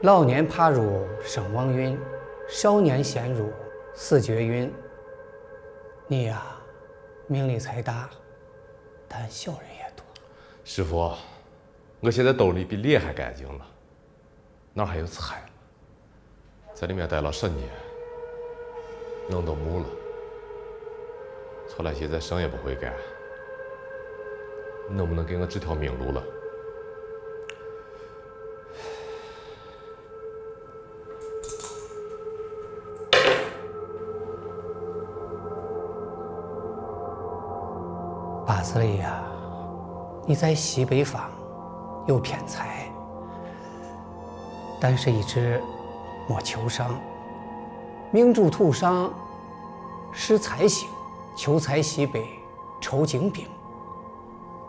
老年怕入聲望暈，少年陷入四厥暈。你呀，名利财大，但小人也多。师傅，我现在兜里比脸还干净了，哪还有财了？在里面待了10年，弄都木了。出来现在生也不会干，你能不能给我指条明路了？八字里呀，你在西北方有偏财，但是一直没求上。命主土上是财星，求财西北抽精兵。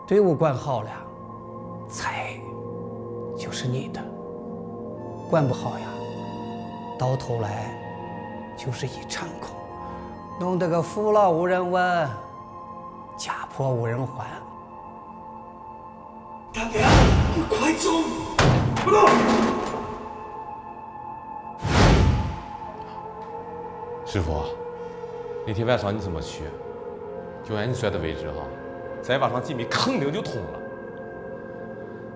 队伍管好了，财就是你的；管不好呀，到头来就是一场空，弄得个父老无人问，家破无人还。大娘，你快走！不动！师傅，那天晚上你怎么去？就按你说的位置哈，再挖上几米肯定就通了。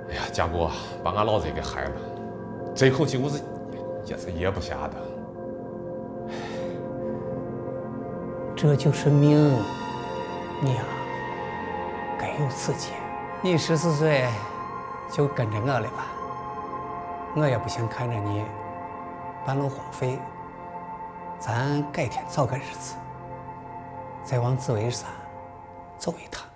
哎呀，结果把俺老子也给害了，这口气我是也是噎不下的。这就是命，你呀，该有此节。你14岁就跟着我了吧，我也不想看着你半路荒废。咱改天找个日子，再往紫薇山走一趟。